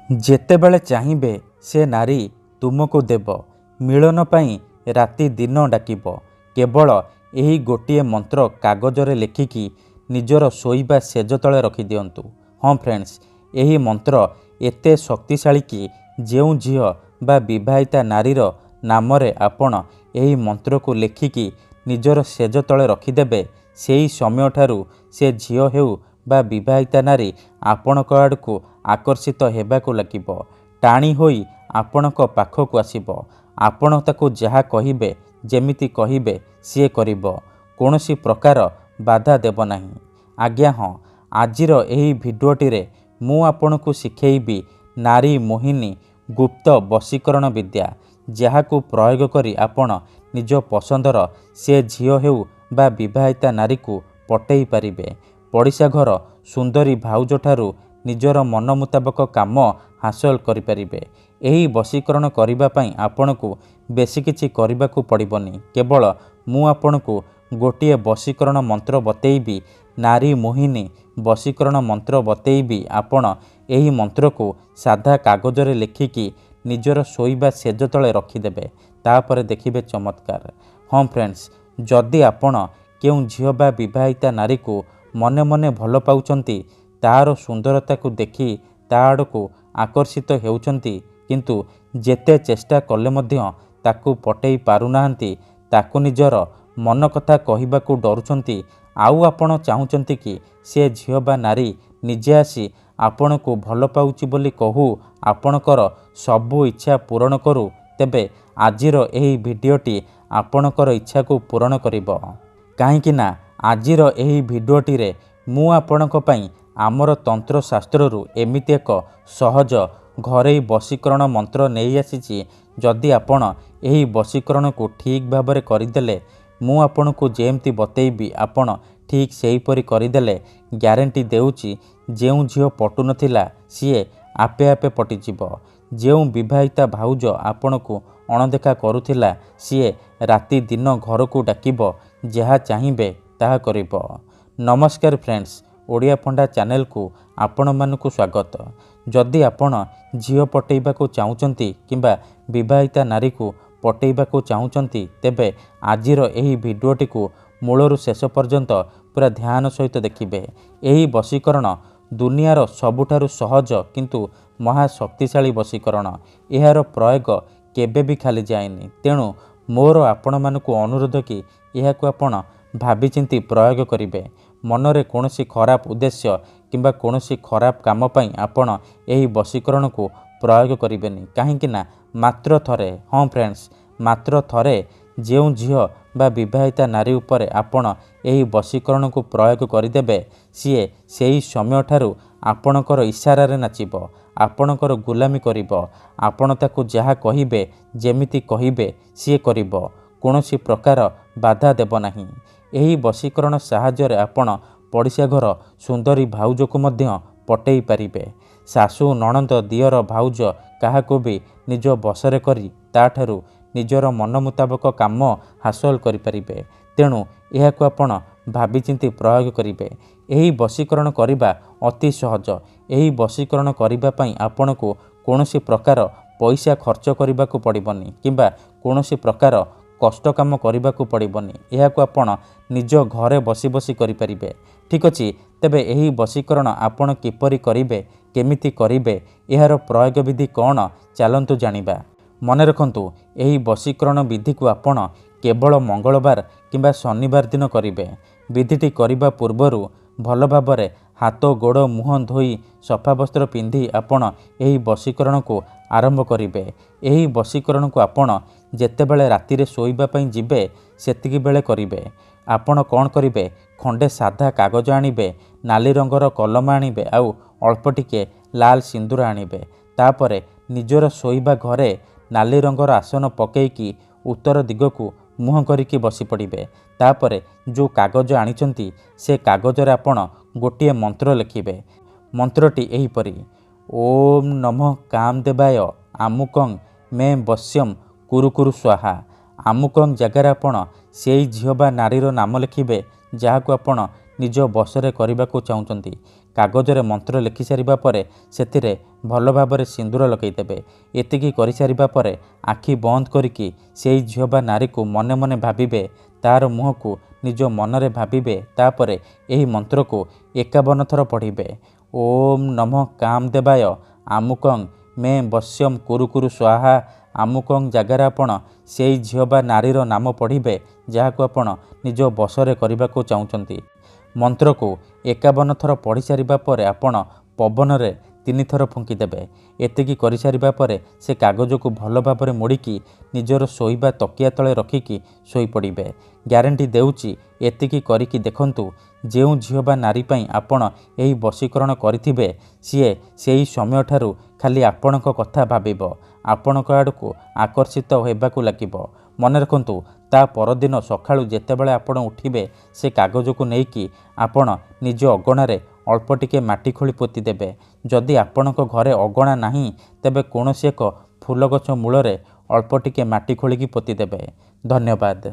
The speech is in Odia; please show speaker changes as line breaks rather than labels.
ଯେତେବେଳେ ଚାହିଁବେ ସେ ନାରୀ ତୁମକୁ ଦେବ, ମିଳନ ପାଇଁ ରାତି ଦିନ ଡାକିବ। କେବଳ ଏହି ଗୋଟିଏ ମନ୍ତ୍ର କାଗଜରେ ଲେଖିକି ନିଜର ଶୋଇବା ସେଜ ତଳେ ରଖିଦିଅନ୍ତୁ। ହଁ ଫ୍ରେଣ୍ଡସ୍, ଏହି ମନ୍ତ୍ର ଏତେ ଶକ୍ତିଶାଳୀ କି ଯେଉଁ ଝିଅ ବା ବିବାହିତା ନାରୀର ନାମରେ ଆପଣ ଏହି ମନ୍ତ୍ରକୁ ଲେଖିକି ନିଜର ସେଜ ତଳେ ରଖିଦେବେ, ସେହି ସମୟଠାରୁ ସେ ଝିଅ ହେଉ ବା ବିବାହିତା ନାରୀ ଆପଣଙ୍କ ଆଡ଼କୁ ଆକର୍ଷିତ ହେବାକୁ ଲାଗିବ। ଟାଣି ହୋଇ ଆପଣଙ୍କ ପାଖକୁ ଆସିବ। ଆପଣ ତାକୁ ଯାହା କହିବେ, ଯେମିତି କହିବେ ସିଏ କରିବ। କୌଣସି ପ୍ରକାର ବାଧା ଦେବ ନାହିଁ। ଆଜ୍ଞା ହଁ, ଆଜିର ଏହି ଭିଡ଼ିଓଟିରେ ମୁଁ ଆପଣଙ୍କୁ ଶିଖେଇବି ନାରୀ ମୋହିନୀ ଗୁପ୍ତ ବଶୀକରଣ ବିଦ୍ୟା, ଯାହାକୁ ପ୍ରୟୋଗ କରି ଆପଣ ନିଜ ପସନ୍ଦର ସେ ଝିଅ ହେଉ ବା ବିବାହିତା ନାରୀକୁ ପଟେଇ ପାରିବେ। ପଡ଼ିଶା ଘର ସୁନ୍ଦରୀ ଭାଉଜଠାରୁ ନିଜର ମନ ମୁତାବକ କାମ ହାସଲ କରିପାରିବେ। ଏହି ବଶୀକରଣ କରିବା ପାଇଁ ଆପଣଙ୍କୁ ବେଶୀ କିଛି କରିବାକୁ ପଡ଼ିବନି। କେବଳ ମୁଁ ଆପଣଙ୍କୁ ଗୋଟିଏ ବଶୀକରଣ ମନ୍ତ୍ର ବତେଇବି, ନାରୀ ମୋହିନୀ ବଶୀକରଣ ମନ୍ତ୍ର ବତେଇବି। ଆପଣ ଏହି ମନ୍ତ୍ରକୁ ସାଧା କାଗଜରେ ଲେଖିକି ନିଜର ଶୋଇବା ସେଜ ତଳେ ରଖିଦେବେ। ତାପରେ ଦେଖିବେ ଚମତ୍କାର। ହଁ ଫ୍ରେଣ୍ଡସ୍, ଯଦି ଆପଣ କେଉଁ ଝିଅ ବା ବିବାହିତା ନାରୀକୁ ମନେ ମନେ ଭଲ ପାଉଛନ୍ତି, ତାହାର ସୁନ୍ଦରତାକୁ ଦେଖି ତା ଆଡ଼କୁ ଆକର୍ଷିତ ହେଉଛନ୍ତି, କିନ୍ତୁ ଯେତେ ଚେଷ୍ଟା କଲେ ମଧ୍ୟ ତାକୁ ପଟେଇ ପାରୁନାହାନ୍ତି, ତାକୁ ନିଜର ମନ କଥା କହିବାକୁ ଡରୁଛନ୍ତି, ଆଉ ଆପଣ ଚାହୁଁଛନ୍ତି କି ସେ ଝିଅ ବା ନାରୀ ନିଜେ ଆସି ଆପଣଙ୍କୁ ଭଲ ପାଉଛି ବୋଲି କହୁ ଆପଣଙ୍କର ସବୁ ଇଚ୍ଛା ପୂରଣ କରୁ, ତେବେ ଆଜିର ଏହି ଭିଡ଼ିଓଟି ଆପଣଙ୍କର ଇଚ୍ଛାକୁ ପୂରଣ କରିବ। କାହିଁକି ନା ଆଜିର ଏହି ଭିଡ଼ିଓଟିରେ ମୁଁ ଆପଣଙ୍କ ପାଇଁ ଆମର ତନ୍ତ୍ରଶାସ୍ତ୍ରରୁ ଏମିତି ଏକ ସହଜ ଘରୋଇ ବଶୀକରଣ ମନ୍ତ୍ର ନେଇ ଆସିଛି। ଯଦି ଆପଣ ଏହି ବଶୀକରଣକୁ ଠିକ୍ ଭାବରେ କରିଦେଲେ, ମୁଁ ଆପଣଙ୍କୁ ଯେମିତି ବତେଇବି ଆପଣ ଠିକ୍ ସେହିପରି କରିଦେଲେ, ଗ୍ୟାରେଣ୍ଟି ଦେଉଛି ଯେଉଁ ଝିଅ ପଟୁନଥିଲା ସିଏ ଆପେ ଆପେ ପଟିଯିବ। ଯେଉଁ ବିବାହିତା ଭାଉଜ ଆପଣଙ୍କୁ ଅଣଦେଖା କରୁଥିଲା, ସିଏ ରାତି ଦିନ ଘରକୁ ଡାକିବ, ଯାହା ଚାହିଁବେ ତାହା କରିବ। ନମସ୍କାର ଫ୍ରେଣ୍ଡସ୍, ଓଡ଼ିଆ ପଣ୍ଡା ଚ୍ୟାନେଲକୁ ଆପଣମାନଙ୍କୁ ସ୍ୱାଗତ। ଯଦି ଆପଣ ଝିଅ ପଟେଇବାକୁ ଚାହୁଁଛନ୍ତି କିମ୍ବା ବିବାହିତା ନାରୀକୁ ପଟେଇବାକୁ ଚାହୁଁଛନ୍ତି, ତେବେ ଆଜିର ଏହି ଭିଡ଼ିଓଟିକୁ ମୂଳରୁ ଶେଷ ପର୍ଯ୍ୟନ୍ତ ପୁରା ଧ୍ୟାନ ସହିତ ଦେଖିବେ। ଏହି ବଶୀକରଣ ଦୁନିଆର ସବୁଠାରୁ ସହଜ କିନ୍ତୁ ମହା ଶକ୍ତିଶାଳୀ ବଶୀକରଣ। ଏହାର ପ୍ରୟୋଗ କେବେ ବି ଖାଲି ଯାଏନି। ତେଣୁ ମୋର ଆପଣମାନଙ୍କୁ ଅନୁରୋଧ କି ଏହାକୁ ଆପଣ ଭାବିଚିନ୍ତି ପ୍ରୟୋଗ କରିବେ। ମନରେ କୌଣସି ଖରାପ ଉଦ୍ଦେଶ୍ୟ କିମ୍ବା କୌଣସି ଖରାପ କାମ ପାଇଁ ଆପଣ ଏହି ବଶୀକରଣକୁ ପ୍ରୟୋଗ କରିବେନି। କାହିଁକି ନା ମାତ୍ର ଥରେ, ହଁ ଫ୍ରେଣ୍ଡସ୍, ମାତ୍ର ଥରେ ଯେଉଁ ଝିଅ ବା ବିବାହିତା ନାରୀ ଉପରେ ଆପଣ ଏହି ବଶୀକରଣକୁ ପ୍ରୟୋଗ କରିଦେବେ, ସିଏ ସେହି ସମୟଠାରୁ ଆପଣଙ୍କର ଇସାରାରେ ନାଚିବ, ଆପଣଙ୍କର ଗୁଲାମୀ କରିବ। ଆପଣ ତାକୁ ଯାହା କହିବେ, ଯେମିତି କହିବେ ସିଏ କରିବ। କୌଣସି ପ୍ରକାର ବାଧା ଦେବ ନାହିଁ। ଏହି ବଶୀକରଣ ସାହାଯ୍ୟରେ ଆପଣ ପଡ଼ିଶା ଘର ସୁନ୍ଦରୀ ଭାଉଜକୁ ମଧ୍ୟ ପଟେଇ ପାରିବେ। ଶାଶୁ, ନଣନ୍ଦ, ଦିଅର, ଭାଉଜ କାହାକୁ ବି ନିଜ ବଶରେ କରି ତାଠାରୁ ନିଜର ମନ ମୁତାବକ କାମ ହାସଲ କରିପାରିବେ। ତେଣୁ ଏହାକୁ ଆପଣ ଭାବିଚିନ୍ତି ପ୍ରୟୋଗ କରିବେ। ଏହି ବଶୀକରଣ କରିବା ଅତି ସହଜ। ଏହି ବଶୀକରଣ କରିବା ପାଇଁ ଆପଣଙ୍କୁ କୌଣସି ପ୍ରକାର ପଇସା ଖର୍ଚ୍ଚ କରିବାକୁ ପଡ଼ିବନି କିମ୍ବା କୌଣସି ପ୍ରକାର କଷ୍ଟ କାମ କରିବାକୁ ପଡ଼ିବନି। ଏହାକୁ ଆପଣ ନିଜ ଘରେ ବସି ବସି କରିପାରିବେ। ଠିକ୍ ଅଛି, ତେବେ ଏହି ବଶୀକରଣ ଆପଣ କିପରି କରିବେ, କେମିତି କରିବେ, ଏହାର ପ୍ରୟୋଗ ବିଧି କ'ଣ, ଚାଲନ୍ତୁ ଜାଣିବା। ମନେ ରଖନ୍ତୁ, ଏହି ବଶୀକରଣ ବିଧିକୁ ଆପଣ କେବଳ ମଙ୍ଗଳବାର କିମ୍ବା ଶନିବାର ଦିନ କରିବେ। ବିଧିଟି କରିବା ପୂର୍ବରୁ ଭଲ ଭାବରେ ହାତ, ଗୋଡ଼, ମୁହଁ ଧୋଇ ସଫା ବସ୍ତ୍ର ପିନ୍ଧି ଆପଣ ଏହି ବଶୀକରଣକୁ ଆରମ୍ଭ କରିବେ। ଏହି ବଶୀକରଣକୁ ଆପଣ ଯେତେବେଳେ ରାତିରେ ଶୋଇବା ପାଇଁ ଯିବେ, ସେତିକି ବେଳେ କରିବେ। ଆପଣ କ'ଣ କରିବେ, ଖଣ୍ଡେ ସାଧା କାଗଜ ଆଣିବେ, ନାଲି ରଙ୍ଗର କଲମ ଆଣିବେ, ଆଉ ଅଳ୍ପ ଟିକେ ଲାଲ ସିନ୍ଦୁର ଆଣିବେ। ତାପରେ ନିଜର ଶୋଇବା ଘରେ ନାଲି ରଙ୍ଗର ଆସନ ପକେଇକି ଉତ୍ତର ଦିଗକୁ ମୁହଁ କରିକି ବସି ପଡ଼ିବେ। ତାପରେ ଯେଉଁ କାଗଜ ଆଣିଛନ୍ତି, ସେ କାଗଜରେ ଆପଣ ଗୋଟିଏ ମନ୍ତ୍ର ଲେଖିବେ। ମନ୍ତ୍ରଟି ଏହିପରି: ଓମ୍ ନମଃ କାମଦେବାୟ ଆମୁକଂ ମେ ବଶ୍ୟମ୍ କୁରୁ କୁରୁ ସ୍ୱାହା। ଆମୁକଂ ଜାଗାରେ ଆପଣ ସେଇ ଝିଅ ବା ନାରୀର ନାମ ଲେଖିବେ, ଯାହାକୁ ଆପଣ ନିଜ ବଶରେ କରିବାକୁ ଚାହୁଁଛନ୍ତି। କାଗଜରେ ମନ୍ତ୍ର ଲେଖି ସାରିବା ପରେ ସେଥିରେ ଭଲ ଭାବରେ ସିନ୍ଦୁର ଲଗାଇଦେବେ। ଏତିକି କରିସାରିବା ପରେ ଆଖି ବନ୍ଦ କରିକି ସେଇ ଝିଅ ବା ନାରୀକୁ ମନେ ମନେ ଭାବିବେ, ତାର ମୁହଁକୁ ନିଜ ମନରେ ଭାବିବେ। ତାପରେ ଏହି ମନ୍ତ୍ରକୁ 51 ଥର ପଢ଼ିବେ। ଓମ୍ ନମଃ କାମଦେବାୟ ଆମୁକଂ ମେ ବଶ୍ୟମ୍ କୁରୁ କୁରୁ ସ୍ୱାହା। ଆମୁକଂ ଜାଗାରେ ଆପଣ ସେଇ ଝିଅ ବା ନାରୀର ନାମ ପଢ଼ିବେ ଯାହାକୁ ଆପଣ ନିଜ ବଶରେ କରିବାକୁ ଚାହୁଁଛନ୍ତି। ମନ୍ତ୍ରକୁ 51 ଥର ପଢ଼ି ସାରିବା ପରେ ଆପଣ ପବନରେ 3 ଥର ଫୁଙ୍କିଦେବେ। ଏତିକି କରିସାରିବା ପରେ ସେ କାଗଜକୁ ଭଲ ଭାବରେ ମୋଡ଼ିକି ନିଜର ଶୋଇବା ତକିଆ ତଳେ ରଖିକି ଶୋଇପଡ଼ିବେ। ଗ୍ୟାରେଣ୍ଟି ଦେଉଛି, ଏତିକି କରିକି ଦେଖନ୍ତୁ, ଯେଉଁ ଝିଅ ବା ନାରୀ ପାଇଁ ଆପଣ ଏହି ବଶୀକରଣ କରିଥିବେ ସିଏ ସେହି ସମୟଠାରୁ ଖାଲି ଆପଣଙ୍କ କଥା ଭାବିବ, ଆପଣଙ୍କ ଆଡ଼କୁ ଆକର୍ଷିତ ହେବାକୁ ଲାଗିବ। ମନେ ରଖନ୍ତୁ, ତା ପରଦିନ ସକାଳୁ ଯେତେବେଳେ ଆପଣ ଉଠିବେ ସେ କାଗଜକୁ ନେଇକି ଆପଣ ନିଜ ଅଗଣାରେ ଅଳ୍ପ ଟିକେ ମାଟି ଖୋଳି ପୋତିଦେବେ। ଯଦି ଆପଣଙ୍କ ଘରେ ଅଗଣା ନାହିଁ ତେବେ କୌଣସି ଏକ ଫୁଲ ଗଛ ମୂଳରେ ଅଳ୍ପ ଟିକେ ମାଟି ଖୋଳିକି ପୋତିଦେବେ। ଧନ୍ୟବାଦ।